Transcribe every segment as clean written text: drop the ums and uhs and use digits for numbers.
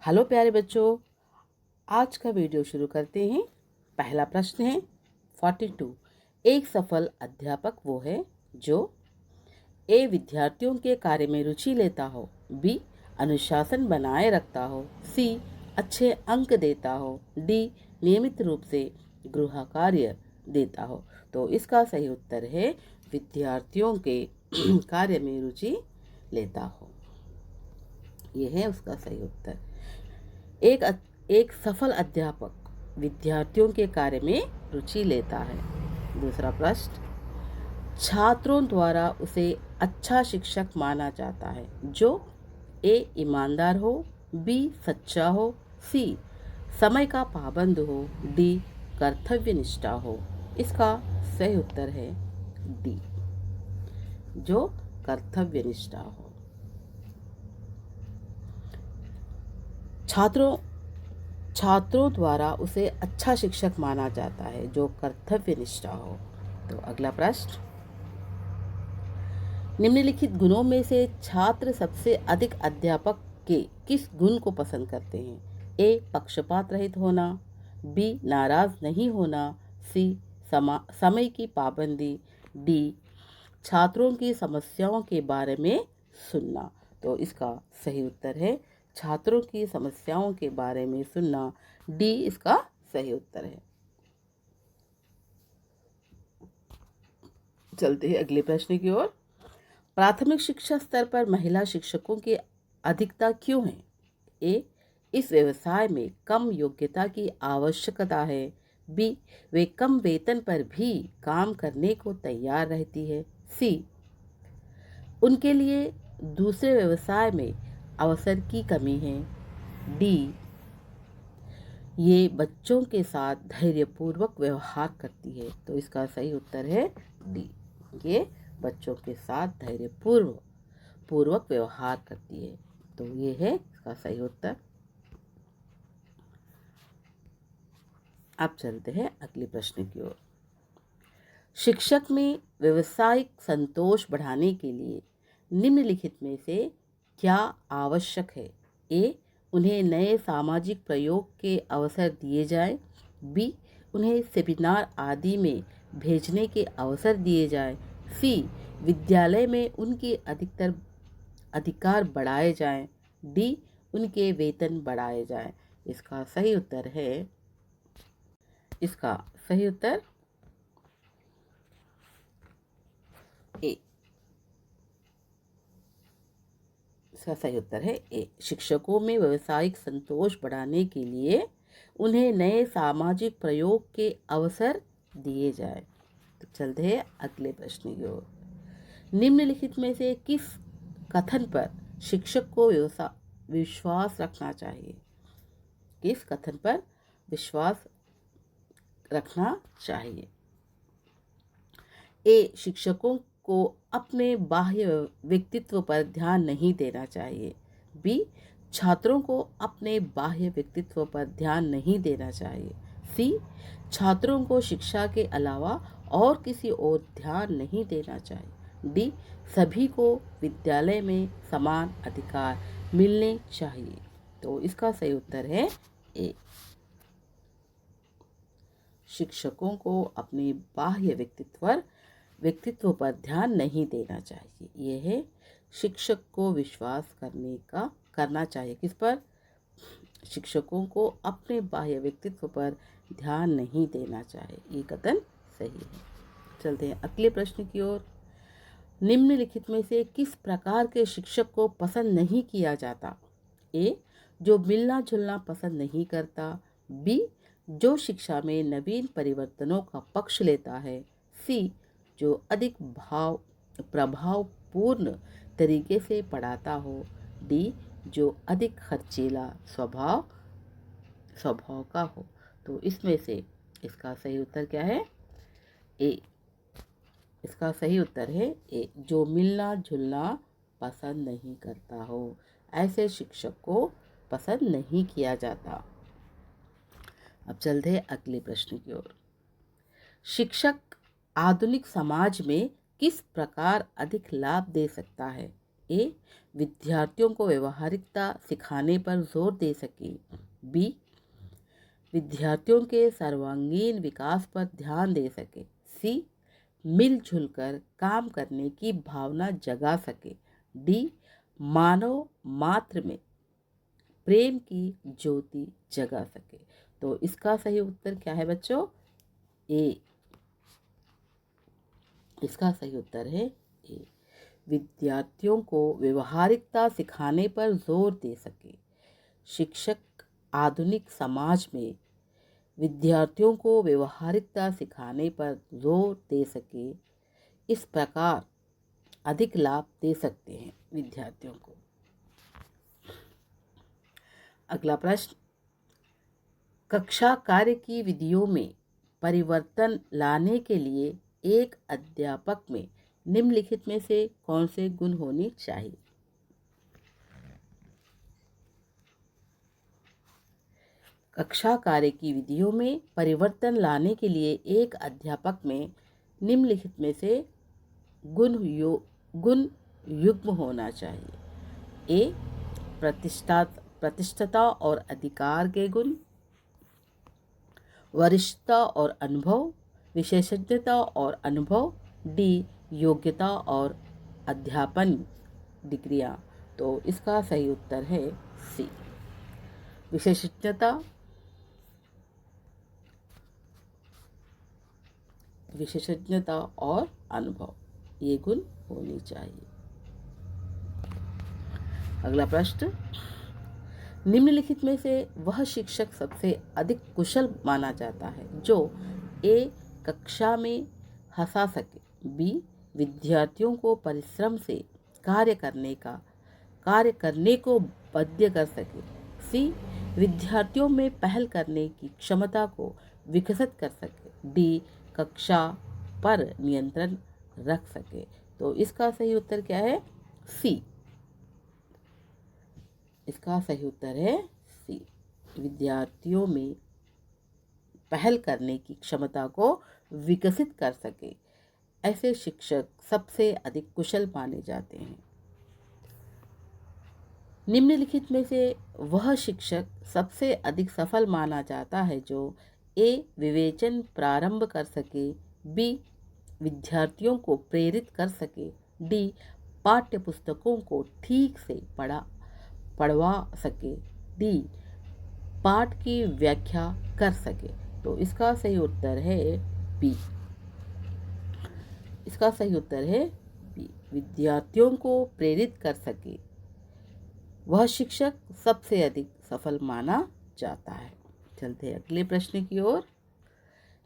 Hello प्यारे बच्चों, आज का वीडियो शुरू करते हैं। पहला प्रश्न है 42। एक सफल अध्यापक वो है जो ए विद्यार्थियों के कार्य में रुचि लेता हो, बी अनुशासन बनाए रखता हो, सी अच्छे अंक देता हो, डी नियमित रूप से गृह कार्य देता हो। तो इसका सही उत्तर है विद्यार्थियों के कार्य में रुचि लेता हो। यह है उसका सही उत्तर। एक सफल अध्यापक विद्यार्थियों के कार्य में रुचि लेता है। दूसरा प्रश्न, छात्रों द्वारा उसे अच्छा शिक्षक माना जाता है जो ए ईमानदार हो, बी सच्चा हो, सी समय का पाबंद हो, डी कर्तव्यनिष्ठा हो। इसका सही उत्तर है डी, जो कर्तव्यनिष्ठा हो। छात्रों द्वारा उसे अच्छा शिक्षक माना जाता है जो कर्तव्यनिष्ठा हो। तो अगला प्रश्न, निम्नलिखित गुणों में से छात्र सबसे अधिक अध्यापक के किस गुण को पसंद करते हैं? ए पक्षपात रहित होना, बी नाराज नहीं होना, सी समय की पाबंदी, डी छात्रों की समस्याओं के बारे में सुनना। तो इसका सही उत्तर है छात्रों की समस्याओं के बारे में सुनना, डी इसका सही उत्तर है। चलते हैं अगले प्रश्न की ओर। प्राथमिक शिक्षा स्तर पर महिला शिक्षकों की अधिकता क्यों है? ए इस व्यवसाय में कम योग्यता की आवश्यकता है, बी वे कम वेतन पर भी काम करने को तैयार रहती है, सी उनके लिए दूसरे व्यवसाय में अवसर की कमी है, डी ये बच्चों के साथ धैर्यपूर्वक व्यवहार करती है। तो इसका सही उत्तर है डी, ये बच्चों के साथ धैर्यपूर्वक व्यवहार करती है। तो ये है इसका सही उत्तर। अब चलते हैं अगले प्रश्न की ओर। शिक्षक में व्यवसायिक संतोष बढ़ाने के लिए निम्नलिखित में से क्या आवश्यक है? ए उन्हें नए सामाजिक प्रयोग के अवसर दिए जाए, बी उन्हें सेमिनार आदि में भेजने के अवसर दिए जाए, सी विद्यालय में उनके अधिकार बढ़ाए जाएं, डी उनके वेतन बढ़ाए जाएं। इसका सही उत्तर ए। इसका सही उत्तर है ए, शिक्षकों में व्यावसायिक संतोष बढ़ाने के लिए उन्हें नए सामाजिक प्रयोग के अवसर दिए जाए। तो चलते हैं अगले प्रश्न की ओर। निम्नलिखित में से किस कथन पर शिक्षक को विश्वास रखना चाहिए? किस कथन पर विश्वास रखना चाहिए? ए शिक्षकों को अपने बाह्य व्यक्तित्व पर ध्यान नहीं देना चाहिए, बी छात्रों को अपने बाह्य व्यक्तित्व पर ध्यान नहीं देना चाहिए, सी छात्रों को शिक्षा के अलावा और किसी और ध्यान नहीं देना चाहिए, डी सभी को विद्यालय में समान अधिकार मिलने चाहिए। तो इसका सही उत्तर है ए, शिक्षकों को अपने बाह्य व्यक्तित्व पर ध्यान नहीं देना चाहिए। यह है शिक्षक को विश्वास करना चाहिए। किस पर? शिक्षकों को अपने बाह्य व्यक्तित्व पर ध्यान नहीं देना चाहिए। ये कथन सही है। चलते हैं अगले प्रश्न की ओर। निम्नलिखित में से किस प्रकार के शिक्षक को पसंद नहीं किया जाता? ए जो मिलना जुलना पसंद नहीं करता, बी जो शिक्षा में नवीन परिवर्तनों का पक्ष लेता है, सी जो अधिक प्रभावपूर्ण तरीके से पढ़ाता हो, डी जो अधिक खर्चीला स्वभाव का हो। तो इसमें से इसका सही उत्तर क्या है? ए, इसका सही उत्तर है ए, जो मिलना जुलना पसंद नहीं करता हो, ऐसे शिक्षक को पसंद नहीं किया जाता। अब चलते हैं अगले प्रश्न की ओर। शिक्षक आधुनिक समाज में किस प्रकार अधिक लाभ दे सकता है? ए विद्यार्थियों को व्यवहारिकता सिखाने पर जोर दे सके। बी, विद्यार्थियों के सर्वांगीण विकास पर ध्यान दे सके। सी, मिलजुल कर काम करने की भावना जगा सके। डी, मानव मात्र में प्रेम की ज्योति जगा सके। तो इसका सही उत्तर क्या है बच्चों? ए। इसका सही उत्तर है ए। विद्यार्थियों को व्यवहारिकता सिखाने पर जोर दे सके। शिक्षक आधुनिक समाज में विद्यार्थियों को व्यवहारिकता सिखाने पर जोर दे सके, इस प्रकार अधिक लाभ दे सकते हैं विद्यार्थियों को। अगला प्रश्न, कक्षा कार्य की विधियों में परिवर्तन लाने के लिए एक अध्यापक में निम्नलिखित में से कौन से गुण होने चाहिए? कक्षा कार्य की विधियों में परिवर्तन लाने के लिए एक अध्यापक में निम्नलिखित में से गुण युग्म होना चाहिए। ए, प्रतिष्ठता और अधिकार के गुण, वरिष्ठता और अनुभव, विशेषज्ञता और अनुभव। डी, योग्यता और अध्यापन डिग्रियां। तो इसका सही उत्तर है सी, विशेषज्ञता और अनुभव, ये गुण होनी चाहिए। अगला प्रश्न, निम्नलिखित में से वह शिक्षक सबसे अधिक कुशल माना जाता है जो ए, कक्षा में हंसा सके। बी, विद्यार्थियों को परिश्रम से कार्य करने को बाध्य कर सके। सी, विद्यार्थियों में पहल करने की क्षमता को विकसित कर सके। डी, कक्षा पर नियंत्रण रख सके। तो इसका सही उत्तर क्या है? सी। इसका सही उत्तर है सी, विद्यार्थियों में पहल करने की क्षमता को विकसित कर सके, ऐसे शिक्षक सबसे अधिक कुशल माने जाते हैं। निम्नलिखित में से वह शिक्षक सबसे अधिक सफल माना जाता है जो ए, विवेचन प्रारंभ कर सके। बी, विद्यार्थियों को प्रेरित कर सके। डी, पाठ्य पुस्तकों को ठीक से पढ़वा सके। डी, पाठ की व्याख्या कर सके। तो इसका सही उत्तर है बी। इसका सही उत्तर है बी, विद्यार्थियों को प्रेरित कर सके वह शिक्षक सबसे अधिक सफल माना जाता है। चलते हैं अगले प्रश्न की ओर।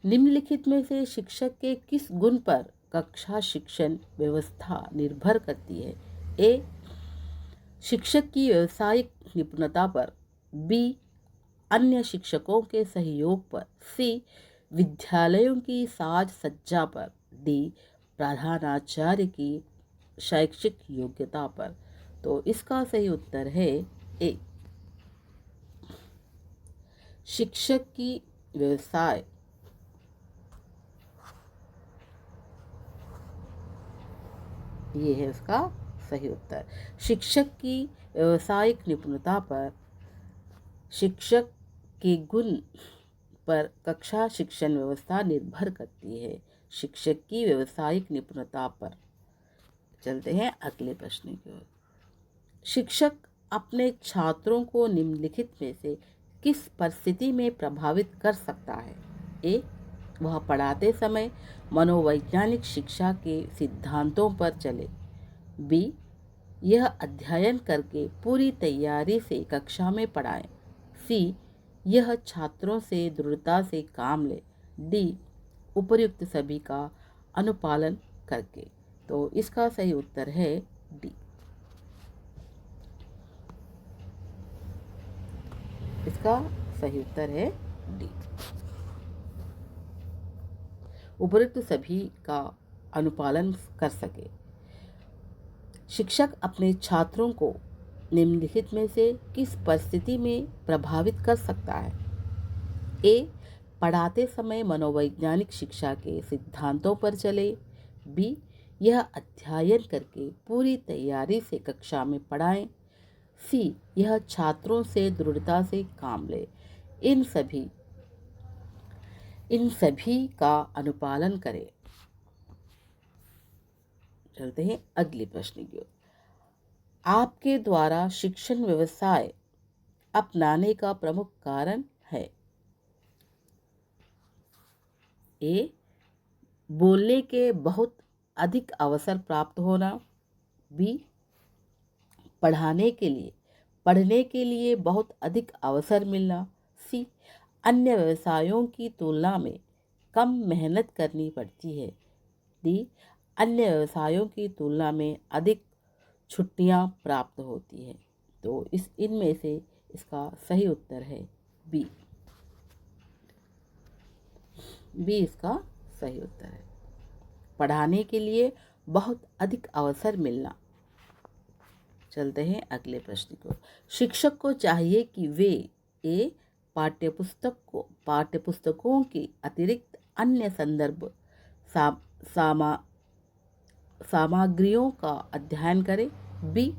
निम्नलिखित में से शिक्षक के किस गुण पर कक्षा शिक्षण व्यवस्था निर्भर करती है? ए, शिक्षक की व्यावसायिक निपुणता पर। बी, अन्य शिक्षकों के सहयोग पर। सी, विद्यालयों की साज सज्जा पर। डी, प्रधानाचार्य की शैक्षिक योग्यता पर। तो इसका सही उत्तर है ए, शिक्षक की व्यवसाय ये है उसका सही उत्तर। शिक्षक की व्यावसायिक निपुणता पर, शिक्षक के गुण पर कक्षा शिक्षण व्यवस्था निर्भर करती है। शिक्षक की व्यावसायिक निपुणता पर। चलते हैं अगले प्रश्न की ओर। शिक्षक अपने छात्रों को निम्नलिखित में से किस परिस्थिति में प्रभावित कर सकता है? ए, वह पढ़ाते समय मनोवैज्ञानिक शिक्षा के सिद्धांतों पर चले। बी, यह अध्ययन करके पूरी तैयारी से कक्षा में पढ़ाए। सी, यह छात्रों से दृढ़ता से काम ले। डी, उपर्युक्त सभी का अनुपालन करके। तो इसका सही उत्तर है डी। इसका सही उत्तर है डी, उपर्युक्त सभी का अनुपालन कर सके। शिक्षक अपने छात्रों को निम्नलिखित में से किस परिस्थिति में प्रभावित कर सकता है? ए, पढ़ाते समय मनोवैज्ञानिक शिक्षा के सिद्धांतों पर चले। बी, यह अध्ययन करके पूरी तैयारी से कक्षा में पढ़ाएं। सी, यह छात्रों से दृढ़ता से काम ले। इन सभी का अनुपालन करें। चलते हैं अगले प्रश्न की ओर। आपके द्वारा शिक्षण व्यवसाय अपनाने का प्रमुख कारण है। ए, बोलने के बहुत अधिक अवसर प्राप्त होना। बी, पढ़ने के लिए बहुत अधिक अवसर मिलना। सी, अन्य व्यवसायों की तुलना में कम मेहनत करनी पड़ती है। डी, अन्य व्यवसायों की तुलना में अधिक छुट्टियां प्राप्त होती है। तो इनमें से इसका सही उत्तर है बी। बी इसका सही उत्तर है। पढ़ाने के लिए बहुत अधिक अवसर मिलना। चलते हैं अगले प्रश्न को। शिक्षक को चाहिए कि वे ए, पाठ्यपुस्तकों के अतिरिक्त अन्य संदर्भ सामग्रियों का अध्ययन करें। बी,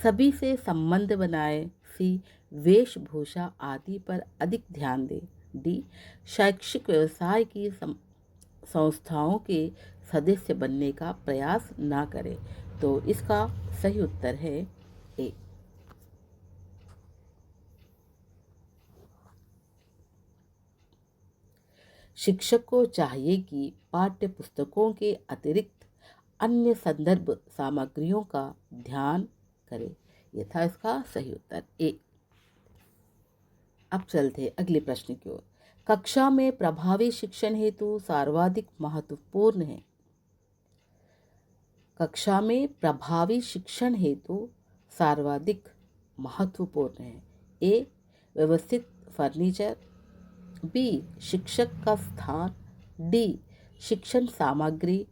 सभी से संबंध बनाए। सी, वेशभूषा आदि पर अधिक ध्यान दें। डी, शैक्षिक व्यवसाय की संस्थाओं के सदस्य बनने का प्रयास ना करें। तो इसका सही उत्तर है ए। शिक्षक को चाहिए कि पाठ्य पुस्तकों के अतिरिक्त अन्य संदर्भ सामग्रियों का ध्यान करें। यह था इसका सही उत्तर ए। अब चलते अगले प्रश्न की ओर। कक्षा में प्रभावी शिक्षण हेतु सर्वाधिक महत्वपूर्ण है। कक्षा में प्रभावी शिक्षण हेतु सर्वाधिक महत्वपूर्ण है। ए, व्यवस्थित फर्नीचर। बी, शिक्षक का स्थान। डी, शिक्षण सामग्री।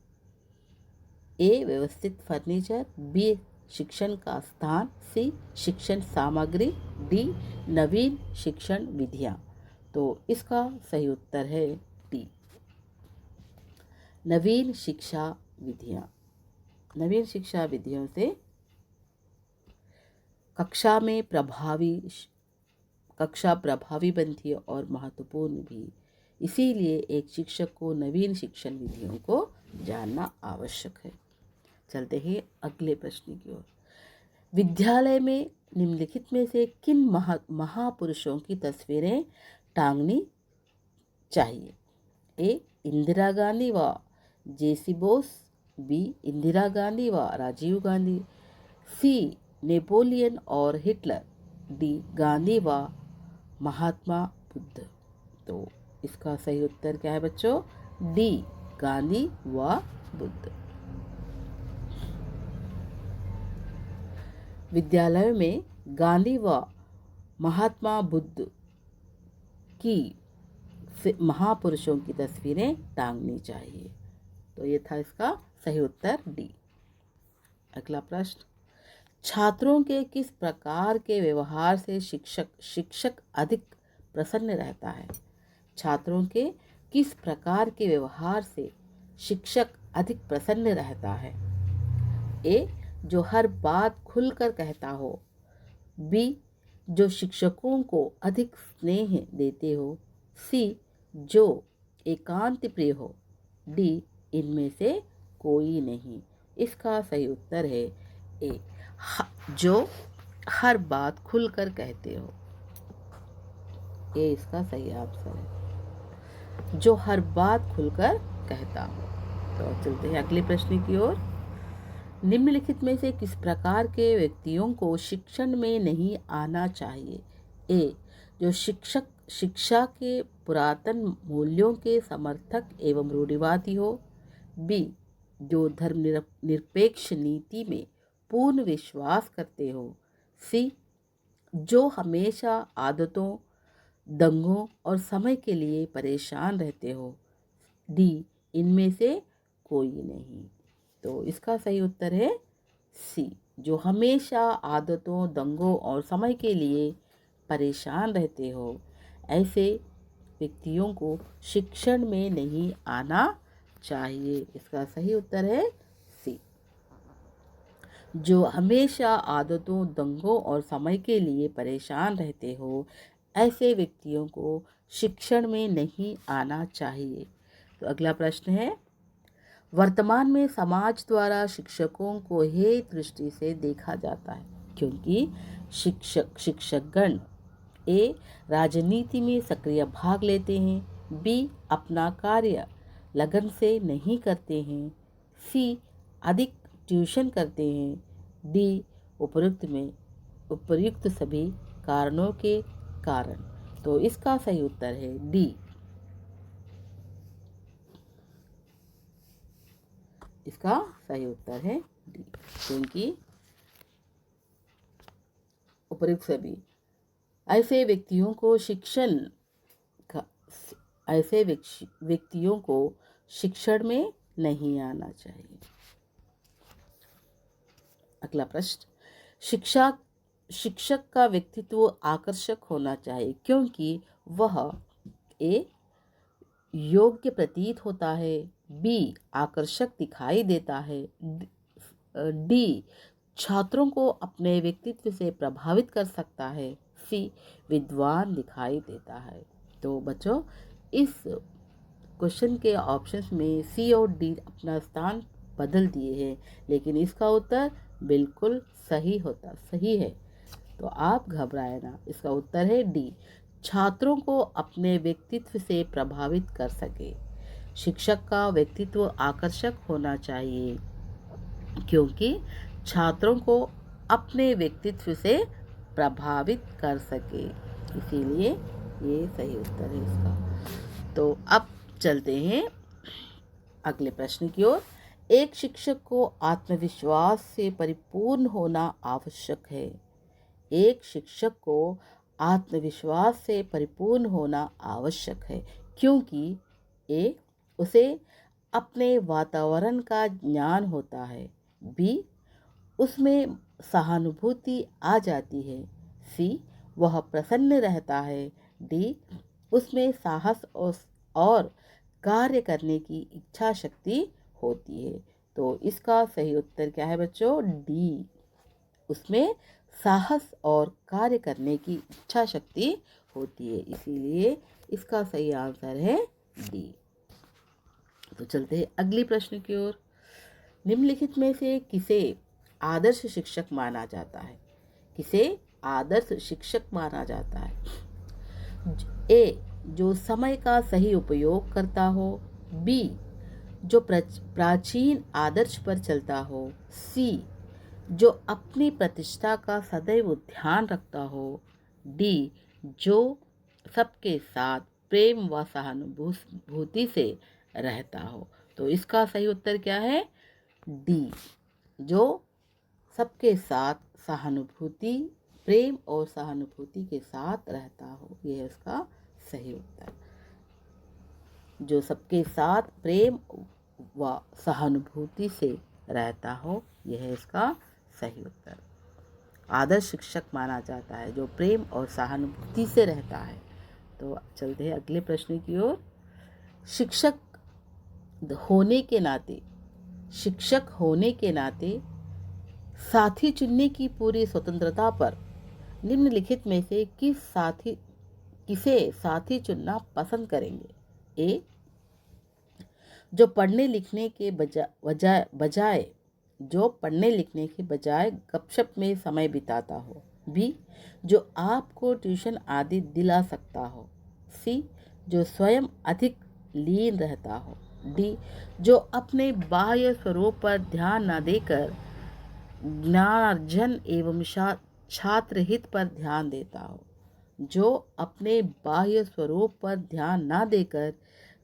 ए, व्यवस्थित फर्नीचर। बी, शिक्षण का स्थान। सी, शिक्षण सामग्री। डी, नवीन शिक्षण विधियां। तो इसका सही उत्तर है डी, नवीन शिक्षा विधियां। नवीन शिक्षा विधियों से कक्षा प्रभावी बनती है और महत्वपूर्ण भी। इसीलिए एक शिक्षक को नवीन शिक्षण विधियों को जानना आवश्यक है। चलते हैं अगले प्रश्न की ओर। विद्यालय में निम्नलिखित में से किन महापुरुषों की तस्वीरें टांगनी चाहिए। ए, इंदिरा गांधी व जेसी बोस। बी, इंदिरा गांधी व राजीव गांधी। सी, नेपोलियन और हिटलर। डी, गांधी व महात्मा बुद्ध। तो इसका सही उत्तर क्या है बच्चों? डी, गांधी व बुद्ध। विद्यालयों में गांधी व महात्मा बुद्ध की महापुरुषों की तस्वीरें टांगनी चाहिए। तो ये था इसका सही उत्तर डी। अगला प्रश्न। छात्रों के किस प्रकार के व्यवहार से शिक्षक अधिक प्रसन्न रहता है। छात्रों के किस प्रकार के व्यवहार से शिक्षक अधिक प्रसन्न रहता है। ए, जो हर बात खुलकर कहता हो। बी, जो शिक्षकों को अधिक स्नेह देते हो। सी, जो एकांत प्रिय हो। डी, इनमें से कोई नहीं। इसका सही उत्तर है ए, जो हर बात खुलकर कहते हो। ये इसका सही आंसर है, जो हर बात खुलकर कहता हो। तो चलते हैं अगले प्रश्न की ओर। निम्नलिखित में से किस प्रकार के व्यक्तियों को शिक्षण में नहीं आना चाहिए। ए, जो शिक्षा के पुरातन मूल्यों के समर्थक एवं रूढ़िवादी हो। बी, जो धर्मनिरपेक्ष नीति में पूर्ण विश्वास करते हो। सी, जो हमेशा आदतों, दंगों और समय के लिए परेशान रहते हो। डी, इनमें से कोई नहीं। तो इसका सही उत्तर है सी, जो हमेशा आदतों, दंगों और समय के लिए परेशान रहते हो। ऐसे व्यक्तियों को शिक्षण में नहीं आना चाहिए। इसका सही उत्तर है सी। जो हमेशा आदतों, दंगों और समय के लिए परेशान रहते हो, ऐसे व्यक्तियों को शिक्षण में नहीं आना चाहिए। तो अगला प्रश्न है, वर्तमान में समाज द्वारा शिक्षकों को हेय दृष्टि से देखा जाता है क्योंकि शिक्षकगण ए राजनीति में सक्रिय भाग लेते हैं, बी अपना कार्य लगन से नहीं करते हैं, सी अधिक ट्यूशन करते हैं, डी उपयुक्त सभी कारणों के कारण। तो इसका सही उत्तर है डी। इसका सही उत्तर है डी, क्योंकि उपयुक्त सभी ऐसे व्यक्तियों को ऐसे व्यक्तियों को शिक्षण में नहीं आना चाहिए। अगला प्रश्न, शिक्षक का व्यक्तित्व आकर्षक होना चाहिए क्योंकि वह ए योग्य प्रतीत होता है, बी आकर्षक दिखाई देता है, डी छात्रों को अपने व्यक्तित्व से प्रभावित कर सकता है, सी विद्वान दिखाई देता है। तो बच्चों, इस क्वेश्चन के ऑप्शंस में सी और डी अपना स्थान बदल दिए हैं, लेकिन इसका उत्तर बिल्कुल सही है। तो आप घबराए ना, इसका उत्तर है डी, छात्रों को अपने व्यक्तित्व से प्रभावित कर सके। शिक्षक का व्यक्तित्व आकर्षक होना चाहिए क्योंकि छात्रों को अपने व्यक्तित्व से प्रभावित कर सके, इसीलिए ये सही उत्तर है इसका। तो अब चलते हैं अगले प्रश्न की ओर। एक शिक्षक को आत्मविश्वास से परिपूर्ण होना आवश्यक है। एक शिक्षक को आत्मविश्वास से परिपूर्ण होना आवश्यक है क्योंकि उसे अपने वातावरण का ज्ञान होता है, बी उसमें सहानुभूति आ जाती है, सी वह प्रसन्न रहता है, डी उसमें साहस और कार्य करने की इच्छा शक्ति होती है। तो इसका सही उत्तर क्या है बच्चों? डी, उसमें साहस और कार्य करने की इच्छा शक्ति होती है, इसीलिए इसका सही आंसर है डी। तो चलते हैं अगली प्रश्न की ओर। निम्नलिखित में से किसे आदर्श शिक्षक माना जाता है? किसे आदर्श शिक्षक माना जाता है? ए जो समय का सही उपयोग करता हो, बी जो प्राचीन आदर्श पर चलता हो, सी जो अपनी प्रतिष्ठा का सदैव ध्यान रखता हो, डी जो सबके साथ प्रेम व सहानुभूति से रहता हो। तो इसका सही उत्तर क्या है? डी, जो सबके साथ प्रेम और सहानुभूति के साथ रहता हो, यह है उसका सही उत्तर। जो सबके साथ प्रेम व सहानुभूति से रहता हो, यह है इसका सही उत्तर। आदर्श शिक्षक माना जाता है जो प्रेम और सहानुभूति से रहता है। तो चलते हैं अगले प्रश्न की ओर। शिक्षक होने के नाते साथी चुनने की पूरी स्वतंत्रता पर निम्नलिखित में से किसे साथी चुनना पसंद करेंगे? ए जो पढ़ने लिखने के बजाय गपशप में समय बिताता हो, बी जो आपको ट्यूशन आदि दिला सकता हो, सी जो स्वयं अधिक लीन रहता हो, डी जो अपने बाह्य स्वरूप पर ध्यान न देकर ज्ञानार्जन एवं छात्र हित पर ध्यान देता हो। जो अपने बाह्य स्वरूप पर ध्यान न देकर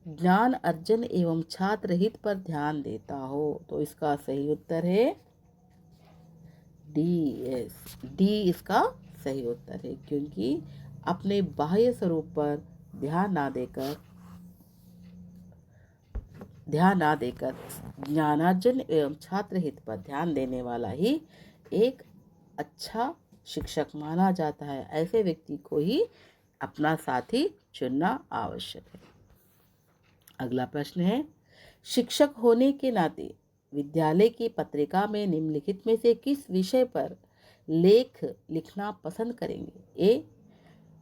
ज्ञान अर्जन एवं छात्र हित पर ध्यान देता हो। तो इसका सही उत्तर है डी, इसका सही उत्तर है क्योंकि अपने बाह्य स्वरूप पर ध्यान ना देकर ज्ञानार्जन एवं छात्र हित पर ध्यान देने वाला ही एक अच्छा शिक्षक माना जाता है। ऐसे व्यक्ति को ही अपना साथी चुनना आवश्यक है। अगला प्रश्न है, शिक्षक होने के नाते विद्यालय की पत्रिका में निम्नलिखित में से किस विषय पर लेख लिखना पसंद करेंगे? ए,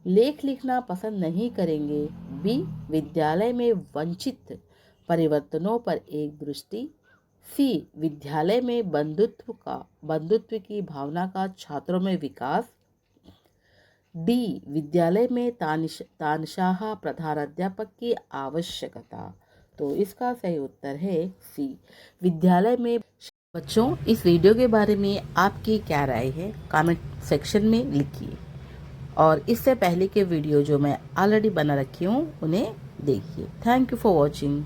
लेख लिखना पसंद नहीं करेंगे। बी, विद्यालय में वंचित परिवर्तनों पर एक दृष्टि। सी, विद्यालय में बंधुत्व की भावना का छात्रों में विकास। डी, विद्यालय में तानशाह प्रधानाध्यापक की आवश्यकता। तो इसका सही उत्तर है सी, विद्यालय में। बच्चों, इस वीडियो के बारे में आपकी क्या राय है कमेंट सेक्शन में लिखिए, और इससे पहले के वीडियो जो मैं ऑलरेडी बना रखी हूँ उन्हें देखिए। Thank you for watching.